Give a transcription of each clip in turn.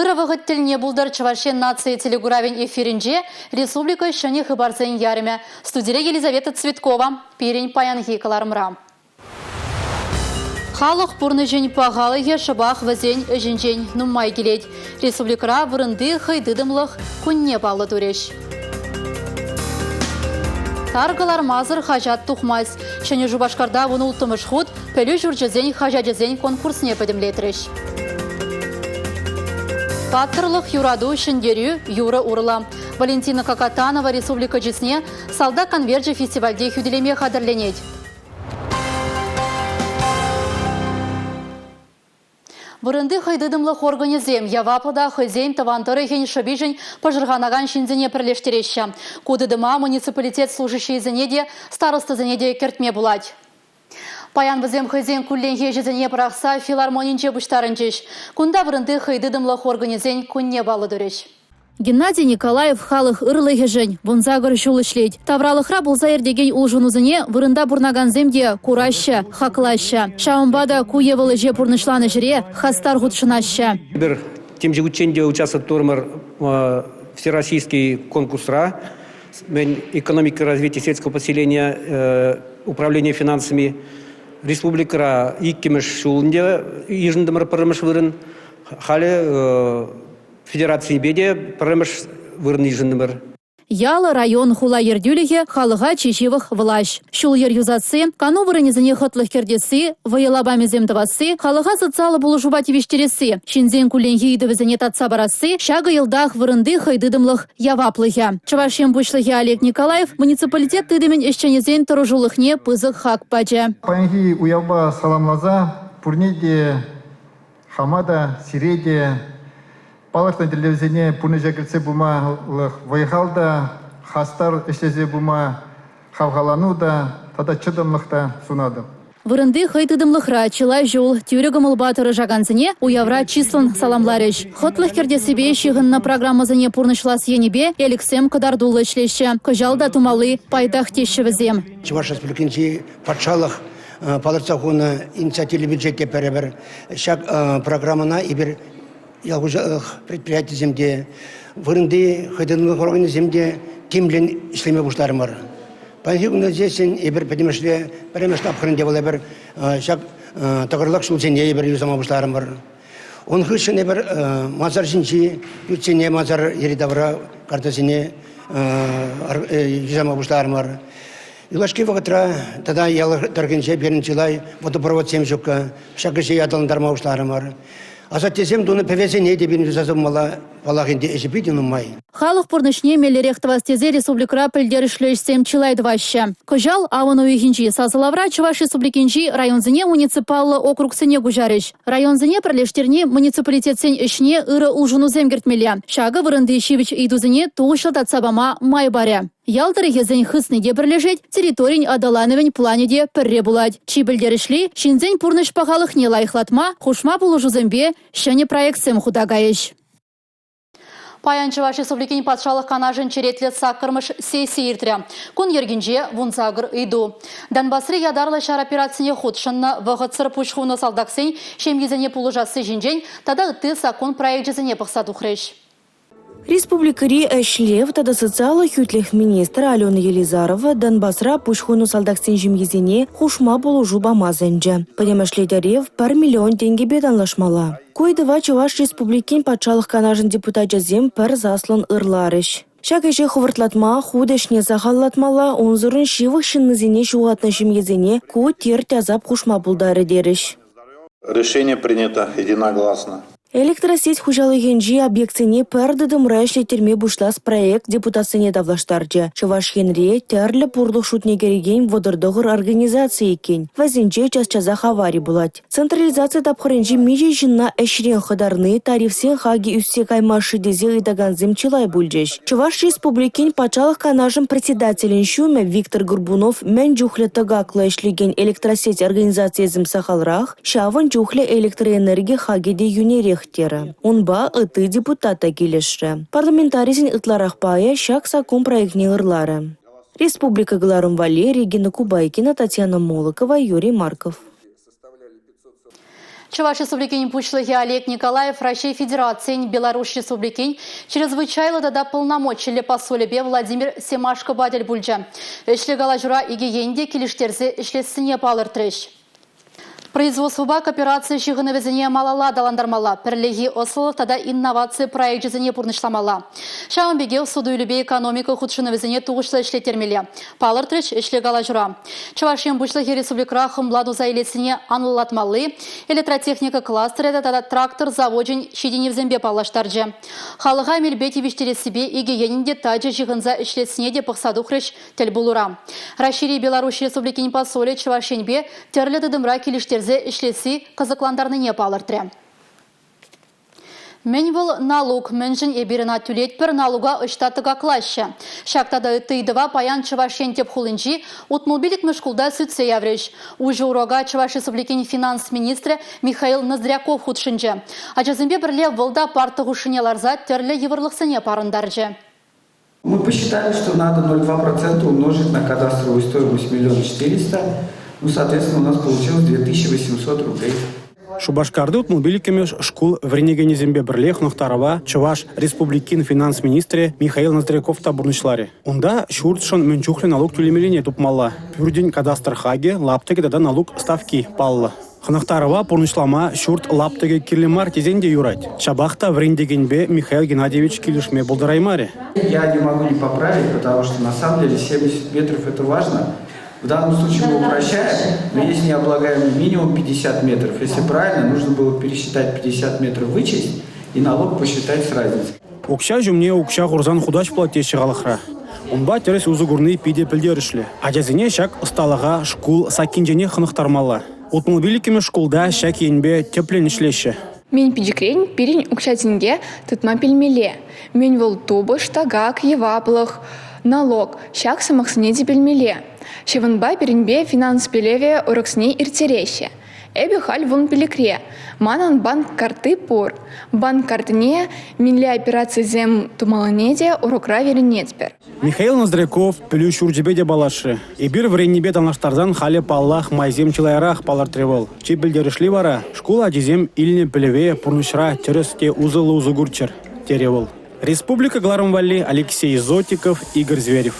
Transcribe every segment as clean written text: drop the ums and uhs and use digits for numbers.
Ырывығыт тіліне бұлдар Чувашен нации телегуравен эфирінже республика шыны хыбарзен ярыме. Студия Елизавета Цветкова, Пирень Паянги Калармра. Халық бұрны жен пағалы ешібақ візен жінжен нұммай келет. Республикара вырынды хайдыдымлық күнне балы дөреш. Тарғылар мазыр хажат тұқмайс. Шыны жұбашқарда оны ұлтымыш худ, пөлі жүржізен хажадызен конкурсне пөдімлетіріш. Паттырлық юраду шындерю юры урла. Валентина Какатанова республика жесне салда конверджи фестивальде хүделеме қадырленет. Вырынды хайдыдымлық организем яваплыда хызен тавантыры хен шабижен пожырғанаган шинзене пірлештереші. Кудыдыма муниципалитет служащий зенеде старосты зенеде кертме булать. Паян візем хызен күлленге жезіне пырақса филармонинче бұштарынчыш. Кунда вырынды хайдыдымлық организен күнне балы дөреш. Геннадий Николаев халық ырлығы жын, бұнзағыр шулышлейд. Тавралықра болса ердеген ұлжынузыне вырында бұрнаган земде кураща, хақлаща. Шаумбада куевылы же пұрнышланы жіре хастар ғұтшынаща. Бір тем же ученде участвует тормар всероссийский конкурсра, экономика развития сельского поселения, управление финансами. Республикара иккемеш шулынде ежіндімір пырымыш вырын, халі федерации беде пырымыш вырын ежіндімір. Ялы район хула ердюліге халыға чешевых влаш. Шул ер юзасы, кану вырынезіне хытлых кердесі, вайылабами земдавасы, халыға социалы бұлышубат вештересі. Шинзен күленге идовізіне татса барасы, шағы елдақ вырынды хайдыдымлық яваплығы. Чувашен бұшлығы Олег Николаев муниципалитет тыдымен ішченезен тұрыжулықне пызық хак бачы. Паянги уявба саламлаза, пурнеде, хамада, сиреде, Палақтан телевизионе пуны жакірсе бұма вайхалда, хастар ішлезе бұма хавғалануда, тада чыдымлықта сунады. Вырынды хайдыдымлықра чылай жол тюрегім ұлбатыры жағанзыне уявра числын саламларыш. Хотлық кердесібе шиғынна программазыне пұрнышлас енебе Элексем Кадардулы ішлеші. Көжалда тумалы пайдақ теші візем. Чуваш республикинчи патшалық палырцахуны инициативі бюджетке пәрібір шак программына ибір ялғыжалық предприятие земде, вырынды хайдынлық органы земде кемлен ішлеме бұштарым бар. Панхигуна здесен ебір пәдемішле пәремішті апқырынде бұл ебір шак тағырлық шулсенде ебір юзама бұштарым бар. Он хышын ебір мазар жинчи, ютсене мазар еридавра картасене юзама бұштарым бар. Юлашки вағытра тада ялы таргенше беріншілай водопровод семжукка, шакы жей адалындарма бұштарым бар. Азаттесем дуны певесене дебін жүзазыммала палағынде эжіпейден ұмай. Халық бұрнышне мелеректівастезе республикара пілдерішлешсем чилайдваща. Көжал авын уйхинчи сазылавра Чуваш республикинчи районзыне муниципалы округсыне гужарыш. Районзыне пірлештерне муниципалитетсен ішне ыры ұлжыну земгертмеле. Шағы вырынды шивич идузыне туғышлы татсабама май баря. Ялтыры езен хысныде бірлежет, территорин адалановен планеде пірре булад. Чи білдерішли, шинзен пұрныш пағалық не лайықлатма, хушма бұлыжу зембе, шәне проектсем худагайыш. Паян Чуваш республикин патшалық канажын черетлет сақырмыш сессииртірі. Күн ергенже вунзагыр иду. Донбассры ядарлы шар операцияне худшынны вғытсыр пұшқуны салдақсын, шемгезіне пұлыжасы жинжен, тада үтті сақун проектжезіне пықсаду хреш. Республикари әшлев тада социалы хүтліх министр Алена Елизарова Донбассра пұшқуны салдақсын жемгезіне хушма болу жубамазынжы. Падемашледерев 1 миллион тенге беданлашмала. Койдыва Чуваш республикин патшалық канажын депутат жазем пір заслын ырларыш. Шакеше хывыртлатма, худешне захаллатмала, онзырын шивых шиннызене шуғатны жемгезіне ку тер тязап хушма булдары деріш. Решение принято единогласно. Электросеть хужалыгенжи объектсене пәрдідім райшлетерме бушлас проект депутатсыне давлаштаржы. Чуваш хенре тәрлі пұрлық шутне кереген водырдығыр организация екен. Вазенче час-чаза хавари булать. Централизация тапқырынжи меже жынна әшірен қыдарны тарифсен хаги үссе каймашы дезе ыдаганзым чылай бүлжеш. Чуваш республикин патшалық канажын председателін шуме Виктор Горбунов мән жүхлі тығақлы әшлеген электросеть организациязым сақалрақ, шавын жүхлі электроэнергия хагеде юнерех. Онба ыты депутата келеші. Парламентаризин ытларақпая шак сакун проектне ырлары. Республика Галарум Валерий, Регина Кубайкина, Татьяна Молокова, Юрий Марков. Чуваш Республикин Пучлыхи Олег Николаев Россия Федерации Беларусь Республикин чрезвычайно дада полномочия посолебе Владимир Семашко Бадель Бульджа. Эшлегала жура игиенде килиштерзе эшлесіне палыртрыш. Производствоба кооперация шиғынывезіне малала даландармала. Пірлігі осыл тада инновация проект жезіне пұрнышламала. Шауынбеге судуйлюбе экономика худшынывезіне туғышлы ішлетермелі. Палыртрыш ішлегала жура. Чувашин Бушлыхи Республикра хымладу заилесіне анылатмалы. Электротехника кластеры тада трактор заводжин шеденевзембе палаштаржы. Халыға мелбети виштересібе игиенінде таджы жиғынза ішлесіне де пықсадухрыш тіл бұлыра. Рашири Беларусь Республикин посоле Чувашинбе терлі дыдымра келіштер ишлеси казакландарныне палыртре. Мен был налог менжин эбирина түлет пір налуга ыштатыга клаща. Шактада тыйдыва паян Чувашен теп хулынжи утмобилик мешкулда сүтсе явреш. Уже урога Чуваш Республикин финанс министрі Михаил Ноздряков худшынжы. Ачазымбе бірле вылда парты хушынеларза терлі еврлықсыне парындаржы. Мы посчитали, что надо 0,2% умножить на кадастровую стоимость 1 400 000. Ну, соответственно, у нас получилось 2800 рублей. Шубашкарды утмобиликами школ в Ренегенезембе бірлех нұқтарова Чуваш Республикин финанс министрі Михаил Ноздряков табурнышлари. Онда шуртшын мөнчухлі налог түлемелене тупмалла. Пюрдень кадастр хаге лаптыге дада налог ставки палла. Ханахтарова пурнышлама шурт лаптыге кирлемар тезенде юрать. Шабахта в Ренегенбе Михаил Геннадьевич килишме болдараймаре. Я не могу не поправить, потому что на самом деле 70 метров это важно. В данном случае мы упрощаем, но если не облагаем минимум 50 метров, если правильно, нужно было пересчитать 50 метров, вычесть и налог посчитать с разницей. Укша жумне укша гурзан худач платещи галахра. Онба терес узугурны пиде пілдерішлі. Ажазине шак ысталаға шкул сакинжене хынықтармала. Утмобиликеме шкулда шак енбе тепленішлеші. Мен пиджикрень пирень укшатинге тытма пельмеле. Мен вол тубы штагак еваплых. Налог шак самахсынеде пельмеле. Шеванба перенбе финанс пелеве уроксне иртереще. Эбе халь вон пелекре. Манан банк карты пор. Банк картыне минле операции зем тумаланеде урокра веренецпер. Михаил Ноздряков пілю шурджебеде балашы. Ибір вреннебе танаштардан халі паллах майзем чилайрах палартревал. Чи білдерішли вара, школа дезем иліне пілеве пұрнышра тересте узылы узыгурчер теревал. Республика Гларамвали, Алексей Зотиков, Игорь Зверев.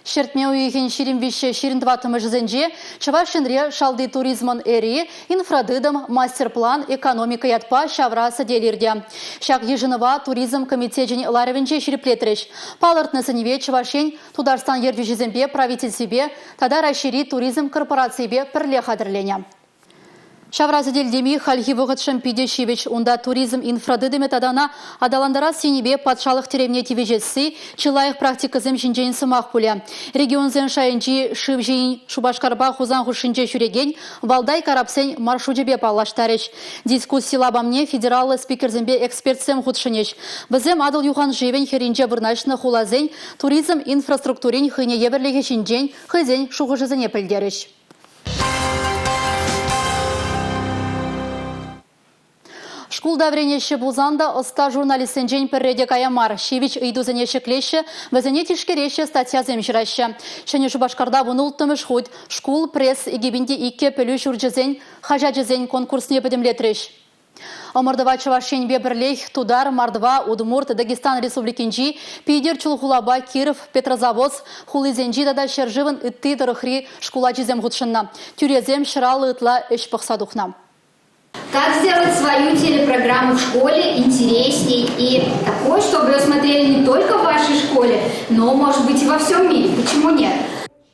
Шертме уйген ширинбище ширинтватымы жызенже, Чувашинре шалды туризмын эри, инфрадыдым, мастер-план, экономика ятпа шавраса делирде. Шак ежынова туризм комитетжен ларевенже шириплетреш. Палыртны сыневе Чувашин Тударстан ерве жызенбе правительсебе, тада расшири туризм корпорациябе пірле қадырлене. Шавразы дельдеми хальхи вғытшын пиде шивеч, онда туризм инфрадыдыме тадана адаландара сенебе патшалық теревне тивежетси, чылайық практикызым жинжейін сымақ пуле. Регионзен шайынжи шывжейін Шубашкарба хузан хушинже жүреген, валдай карапсен маршрутебе палаштарыш. Дискуссила бамне федералы спикерзембе экспертсем худшынеш. Бізем адыл юхан живен херинже вырнашны хулазен, туризм инфраструктурин хыне еверлеге шинжен, хызен шуғыжызыне пілдеріш. Шкулда вренеші бұзанда ұста журналистен жен пірреде каямар. Шевич үйдузыне шеклеші, візіне тишкереші статья земшіраші. Шәне Шубашкарда бұны ұлттымыш худ, шкул, пресс, егебінде ике пілі жүржізен, хажа жізен конкурсне бідімлетреш. Омырдыва Чувашенбе бірлех, Тудар, Мардва, Удмурт, Дагестан Республикинжи, Пейдер Чулхулаба, Киров, Петрозаводск, Хулызенжи дада шерживын ытты дырыхри шкула жізем ғудшынна. Тюрезем шыралы ытла үш пықсадухна. Как сделать свою телепрограмму в школе интересней и такой, чтобы ее смотрели не только в вашей школе, но, может быть, и во всем мире. Почему нет?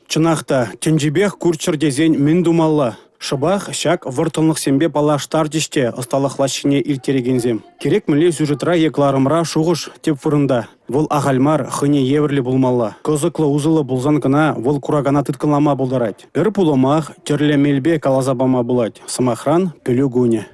Чынақта, тенжибех курчыр дезен мен думалла. Шыбах шак выртылнық сембе палаштар деште ысталықлашыне илтерегензем. Керек мүле сюжетра екларымра шуғыш теп фырында. Вол ағальмар хыне еврлі булмалла. Кызықлы узылы булзан кына вол курагана тыткынлама булдарать. Бір пулымақ терле мельбе калазабама булать. Самохран пілю гуне.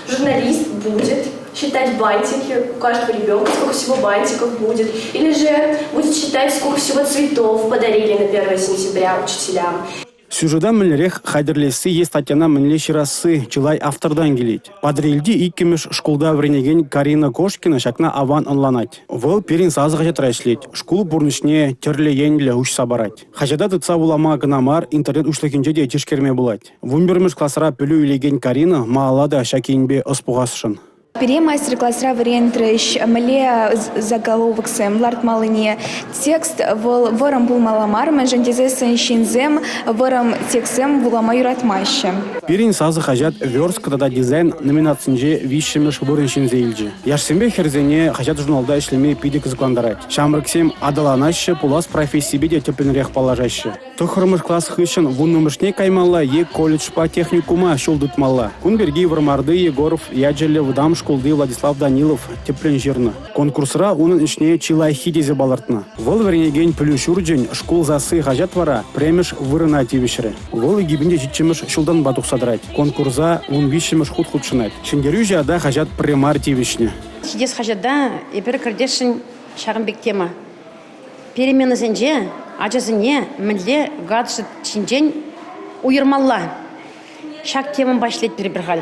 Журналист будет считать бантики у каждого ребенка, сколько всего бантиков будет. Или же будет считать, сколько всего цветов подарили на 1 сентября учителям. Сюжета мэлерех хайдерлесі есть статьяна мэнле ширасы чылай автордан келейді. Падрилди иккемеш шкулда вренеген Карина Кошкина шакна аван онланать. Выл перин сазы хачат райшлеть. Шкул бурнышне терле енле уш сабарать. Хачада тыца улама гынамар интернет ушлыкинче де тишкерме булать. Вумбермеш классра пөлü илеген Карина маалада шакинбе оспуғасышын. Пере мастер-классра вариантрыш, мле заголовок сэм, ларт малыне, текст ворам был маламар, мәжендезе сэншинзем, ворам текстем вулама юратмаще. Перин сазы хажат верск да дизайн номинацинже вишемеш бурыншинзе илжи. Яшсембе херзене хажат журналда ишлеме пидик зыкландарать. Шамрыксем адаланаще пулас профессии де тепленрех положаще. Тохырмыш класс хышын вуннымышне каймалла е колледж по техникума шулдытмалла. Кунберги Вармарды Егоров яджеле вдам школды Владислав Данилов теплен жирна. Конкурсра унын ишне чилай хидезе балартна. Вол вернеген плюшурджен школ засы хажат вара премеш вырына тивишре. Вол гибинде житчемеш шулдан батук садрать. Конкурса ун вишемеш худ-худшинать. Шиндерюже ада хажат премар тивишне. Хидес хажада ипер кардешин шагымбек тема. Перемены зенже, ажазыне, мілде гаджет чинжен уйырмалла. Шак темын башлет бір хал.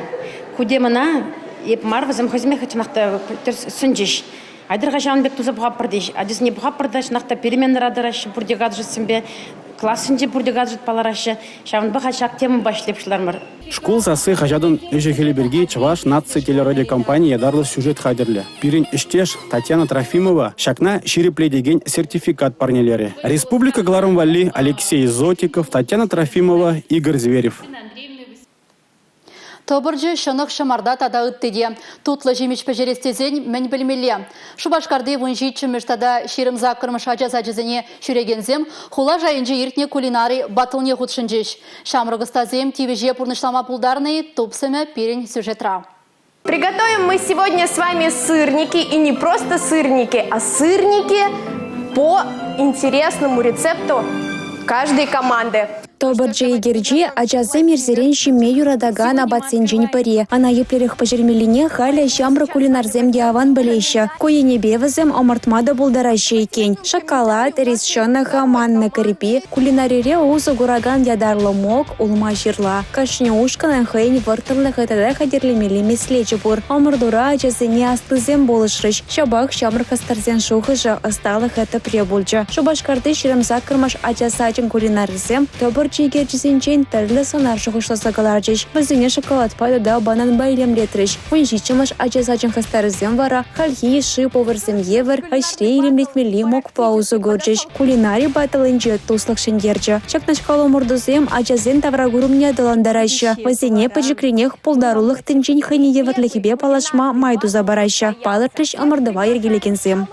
Кудемана еп марвазым хозмеха чынақта сүнжеш. Айдырға шағынбек тузы бұға пырдеш. Ажазыне бұға пырдаш, нақта перемены радарашы, бұрде гаджет сімбе, классынже бұрде гаджет паларашы, шағынбаға шак темын башлепшілармыр. Школ засы хажадын Эжехелеберги Чаваш нация телерадиокомпания дарлы сюжет хайдерлі. Пирин іштеш Татьяна Трофимова шакна ширипледеген сертификат парнелері. Республика Гларым Валли Алексей Зотиков, Татьяна Трофимова, Игорь Зверев. Тобыржы шынық шымарда тада үттеде. Тутлы жемеш пәжерестезен мән білмелі. Шубашкарды вұнжи чымыштада шерім закырмыш ажаз-ажызыне шүрегензем, хула жайынжы ертіне кулинары батылне худшынжеш. Шамрығыстазем тивеже пурнышлама пулдарны тупсыме перен сюжетра. Приготовим мы сегодня с вами сырники, и не просто сырники, а сырники по интересному рецепту каждой команды. Тобырджи егерджи ажазы мерзерен шиме юрадаган абатсенжин паре. Ана еплерих пожермелине халя шамры кулинарзем яван білейші. Коене бевізем омартмада булдарашы екен. Шоколад, рис шынаха, манна карипи. Кулинарире узы гураган ядарлы мок, улма жирла. Кашне ушканан хайын выртырлы хатада хадерлемели меслечі бур. Омырдура ажазыне астызем болышрыш. Шабақ шамры хастарзен шухыжы асталы хата пребульчы. Шубашкарды ширемзак кырмаш ажасачын кулинарзем. Тобыр чигерчисенчен тәрлі санар шығышласа қаларчыш. Біздіне шоколад пайды да банан байлем летріш. Вынжичымаш ажасачын хастарызем вара, хальхи ши поварзем евер, айшрей лемлетмели мок паузу горчыш. Кулинари баталынчы туслық шендерчі. Чакнашкалы мұрдызем ажазен таврагурумне адаландарайшы. Вазене паджикренех полдарулық тінчен хыне еверліхебе палашма майду забарайшы. Палыртыш амырдыва ергелекензем.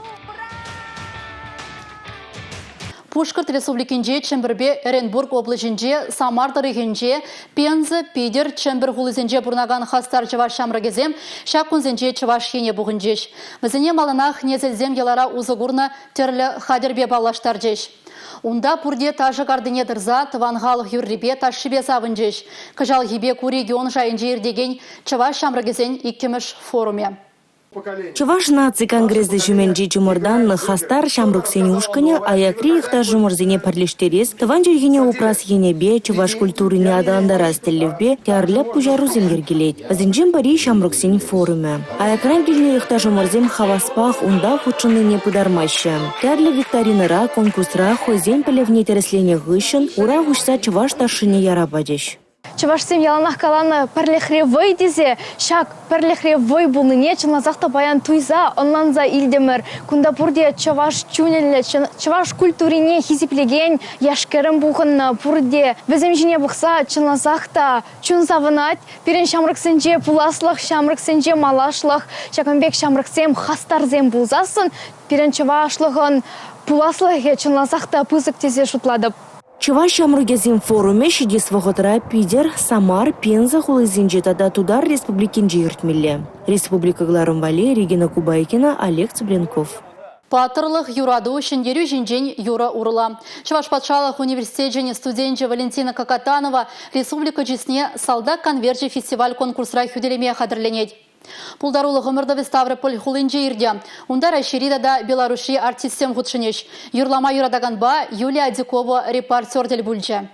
Пушкарт республикинже Чембербе Эренбург облачинже Самарда регенже Пенза Пидер Чембер хулызенже бурнаган хастар чаваш шамрагезем шакунзенже чаваш ене бугынжеш. Візіне малынах незелзем елара узыгурна терлі хадербе балаштаржеш. Унда пурде тажы кардыне дырза тывангалық юррибе ташшыбе савынжеш. Кажал хибе курегион жайынже ердеген чаваш шамрагезен иккемеш форуме. Чуваш наци конгрессы жүменджи чумырданлы хастар шамрук сенюшкыне, аякри ихта жұмырзине парлештерес, тыван жүргене упрас енебе, чуваш культурине адаландарас телевбе, тярлеп пужару земгергелет. Азинжем пари шамрук сен форуме. Аякран гильне ихта жұмырзем хаваспах унда худшыны не пудармаще. Тярле викторинара, конкурсра, хозен палевне тереслене гышын, ура гушса чуваш ташыне ярабадеш. Чавашсем яланах каланы парлехревой дизе, шак парлехревой булныне чынлазақта баян туйза, онланза илдемір. Кунда пурде чаваш чунелі, чаваш культурине хизиплеген, яшкерім бұғынна пурде. Бізім жіне бұқса чынлазақта чунзавынат, перен шамрыксенже пуласлық, шамрыксенже малашлық, шакамбек шамрыксем хастарзем бұлзасын, перен чавашлығын пуласлығы чынлазақта пызык тезе шутладып. Чуваш шамругезин форуме шидес вағытыра Пидер, Самар, Пенза хулызинже тада тудар республикинже юртмелі. Республика Гларым Валли, Регина Кубайкина, Олег Цыбленков. Патырлық юраду шендерю жинжен юра урыла. Чуваш патшалық университет және студенче Валентина Какатанова республика жесне салда конверджи фестиваль конкурсра хүделеме қадырленет. Пулдарулы ғымырды Ставрополь хулынжы ирде. Унда Раширида да Беларуши артистем худшынеш. Юрлама юрадаган ба Юлия Дикова репортер del бүлже.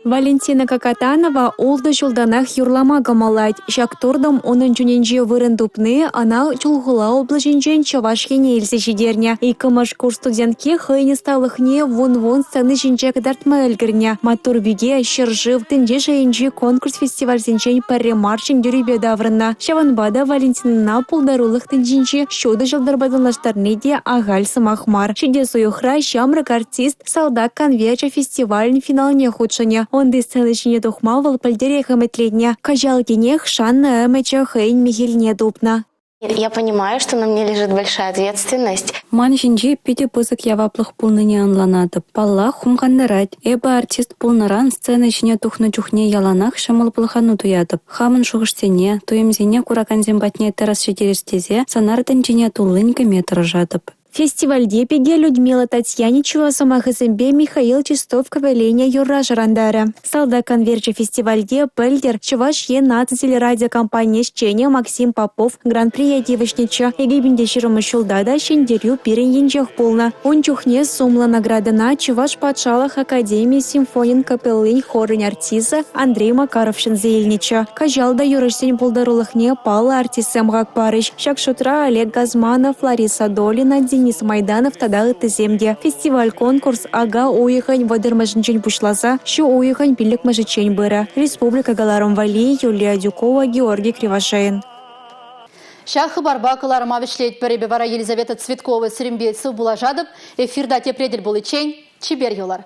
Валентина Какатанова улды жулданах юрлама гамалать. Шактурдам onun жүненже вырын дупны, ана чулгула облажинжен чаваш хене илсе жидерня. И кымаш курс студентке хыйне сталыхне вон сцены жинжек дартма элгерня. Матур бюге шыржыв тынже жайынжи конкурс фестиваль зенчен паре марчин дюрибе даврына. Шаванбада Валентина пулдарулых тынжинжи шуды жылдарбадынлаштарнеде агаль самахмар. Шиде суюхра шамрак артист салдак конвеча фестиваль финалне худшыне. Онды сценычне тухмавал пальдере хаметледня. Кажал генех шанна эмеча хейн михельне дупна. Я понимаю, что на мне лежит большая ответственность. Ман жинжи пиде пызык яваплых пулныне анланады. Палла хумгандарать. Эба артист пулнаран сцена жине тухны чухне яланах шамыл пылхану туядып. Хамын шуғыштене, туемзене кураканзен батне террас шедерестезе, санардын жине тулынька метр жатып. Фестивальде пеге Людмила Татьяничева самахысембе Михаил Чистов кавеленя юрра жарандары. Салда конверджи фестивальде пельдер чуваш наци телерадиокомпания Щене Максим Попов гран-при девочнича. Егибинде ширымы шулдада шендерю пирен енжех пулна. Он чухне сумла наградына чуваш патшалах Академии симфонин капеллынь хорын артиса Андрей Макаров шензейлнича. Кажалда юрышсен пулдарулыхне пала артисем гак парыш. Шакшутра Олег Газманов, Лариса Долина, Денис Майданов тадалы теземде. Фестиваль-конкурс ага уйхань вадырмажынчен пушласа, шу уйхань пилік мажычен быра. Республика Галаром Вали, Юлия Дюкова, Георгий Кривошеин. Шах хабарба кыларыма вишлейт перебевара Елизавета Цветкова Сирембейцев булажадып, эфирда тепредель булычен, чибер юлар.